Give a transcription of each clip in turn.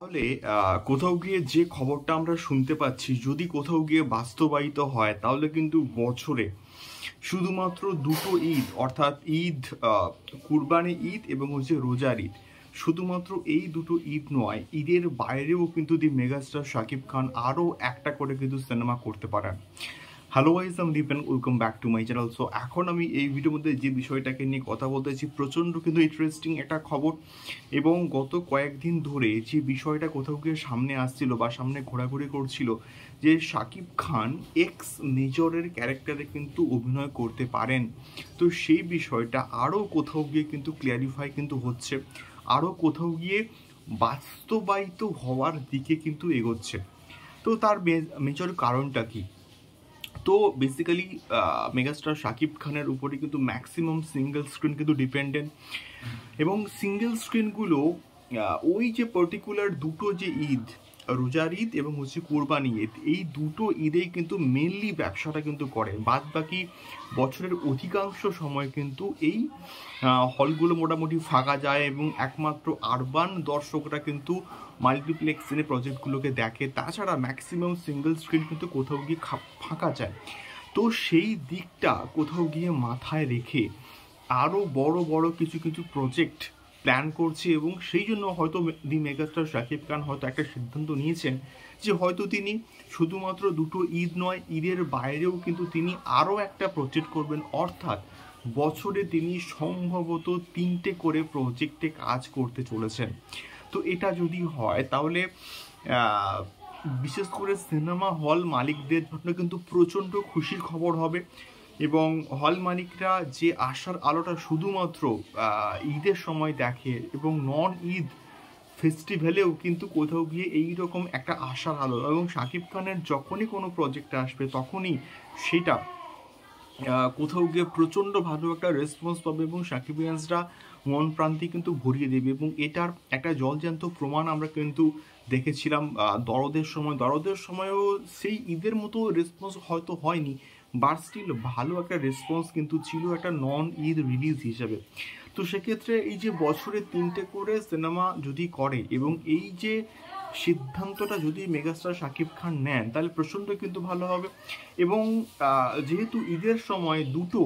তাহলে কোথাও গিয়ে যে খবরটা আমরা শুনতে পাচ্ছি যদি কোথাও গিয়ে বাস্তবায়িত হয় তাহলে কিন্তু বছরে শুধুমাত্র দুটো ঈদ অর্থাৎ ঈদ কুরবানি ঈদ এবং রোজার ঈদ শুধুমাত্র এই দুটো ঈদ নয়, ঈদের বাইরেও কিন্তু দি মেগাস্টার শাকিব খান আরও একটা করে কিন্তু সিনেমা করতে পারেন। হ্যালো গাইস, আমি Dipen, welcome back to my channel. So এখন আমি এই ভিডিওর মধ্যে যে বিষয়টাকে নিয়ে কথা বলতেছি প্রচণ্ড কিন্তু ইন্টারেস্টিং একটা খবর, এবং গত কয়েকদিন ধরে যে বিষয়টা কোথাও গিয়ে সামনে আসছিল বা সামনে ঘোরাঘুরি করছিল যে শাকিব খান এক্স মেজরের ক্যারেক্টারে কিন্তু অভিনয় করতে পারেন। তো সেই বিষয়টা আরও কোথাও গিয়ে কিন্তু ক্লিয়ারিফাই কিন্তু হচ্ছে, আরও কোথাও গিয়ে বাস্তবায়িত হওয়ার দিকে কিন্তু এগোচ্ছে। তো তার মেজর কারণটা কি? তো বেসিক্যালি মেগাস্টার শাকিব খানের উপরে কিন্তু ম্যাক্সিমাম সিঙ্গেল স্ক্রিন কিন্তু ডিপেন্ডেন্ট, এবং সিঙ্গেল স্ক্রিনগুলো ওই যে পার্টিকুলার দুটো যে ঈদ, রোজার ঈদ এবং কোরবানি ঈদ, এই দুটো ঈদেই কিন্তু মেনলি ব্যবসাটা কিন্তু করে। বাদ বাকি বছরের অধিকাংশ সময় কিন্তু এই হলগুলো মোটামুটি ফাঁকা যায় এবং একমাত্র আরবান দর্শকরা কিন্তু মাল্টিপ্লেক্স সিনে প্রজেক্টগুলোকে দেখে। তাছাড়া ম্যাক্সিমাম সিঙ্গেল স্ক্রিন কিন্তু কোথাও গিয়ে ফাঁকা যায়। তো সেই দিকটা কোথাও গিয়ে মাথায় রেখে আরও বড় বড় কিছু কিছু প্রজেক্ট প্ল্যান করছে, এবং সেই জন্য হয়তো দি মেগাস্টার শাকিব খান হয়তো একটা সিদ্ধান্ত নিয়েছেন যে হয়তো তিনি শুধুমাত্র দুটো ঈদ নয়, ঈদের বাইরেও কিন্তু তিনি আরও একটা প্রজেক্ট করবেন। অর্থাৎ বছরে তিনি সম্ভবত 3টে করে প্রজেক্টে কাজ করতে চলেছেন। তো এটা যদি হয় তাহলে বিশেষ করে সিনেমা হল মালিকদের জন্য কিন্তু প্রচণ্ড খুশির খবর হবে, এবং হল মালিকরা যে আশার আলোটা শুধুমাত্র ঈদের সময় দেখে এবং নন ঈদ ফেস্টিভ্যালেও কিন্তু কোথাও গিয়ে এইরকম একটা আশার আলো, এবং শাকিব খানের যখনই কোনো প্রজেক্ট আসবে তখনই সেটা কোথাও গিয়ে প্রচণ্ড ভালো একটা রেসপন্স পাবে এবং সাকিবিয়ানসরা মন প্রান্তি কিন্তু ভরিয়ে দেবে। এবং এটার একটা জলজ্যান্ত প্রমাণ আমরা কিন্তু দেখেছিলাম দরদের সময়ও সেই ঈদের মতো রেসপন্স হয়তো হয়নি, বাট স্টিল ভালো একটা রেসপন্স কিন্তু ছিল একটা নন ঈদ রিলিজ হিসেবে। তো সেক্ষেত্রে এই যে বছরে 3টে করে সিনেমা যদি করে এবং এই যে সিদ্ধান্তটা যদি মেগাস্টার শাকিব খান নেন তাহলে প্রচণ্ড কিন্তু ভালো হবে। এবং যেহেতু ঈদের সময় দুটো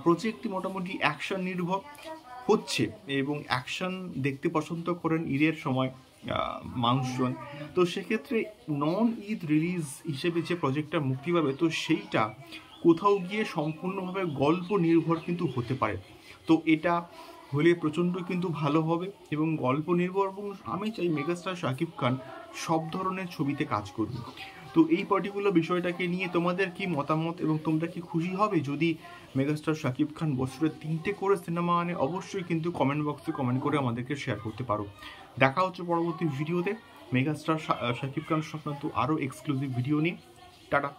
প্রজেক্টই মোটামুটি অ্যাকশন নির্ভর হচ্ছে এবং অ্যাকশন দেখতে পছন্দ করেন ঈদের সময় মানুষজন, তো সেক্ষেত্রে নন ঈদ রিলিজ হিসেবে যে প্রজেক্টটা মুক্তি পাবে তো সেইটা কোথাও গিয়ে সম্পূর্ণভাবে গল্প নির্ভর কিন্তু হতে পারে। তো এটা হলে প্রচণ্ড কিন্তু ভালো হবে এবং গল্প নির্ভর, এবং আমি চাই মেগাস্টার শাকিব খান সব ধরনের ছবিতে কাজ করবে। তো এই পার্টিকুলার বিষয়টাকে নিয়ে তোমাদের কি মতামত, এবং তোমরা কি খুশি হবে যদি মেগাস্টার শাকিব খান বছরে 3টে করে সিনেমা আনে? অবশ্যই কিন্তু কমেন্ট বক্সে কমেন্ট করে আমাদেরকে শেয়ার করতে পারো। দেখা হচ্ছে পরবর্তী ভিডিওতে মেগাস্টার শাকিব খান সংক্রান্ত আরও এক্সক্লুসিভ ভিডিও নিয়ে। টাটা।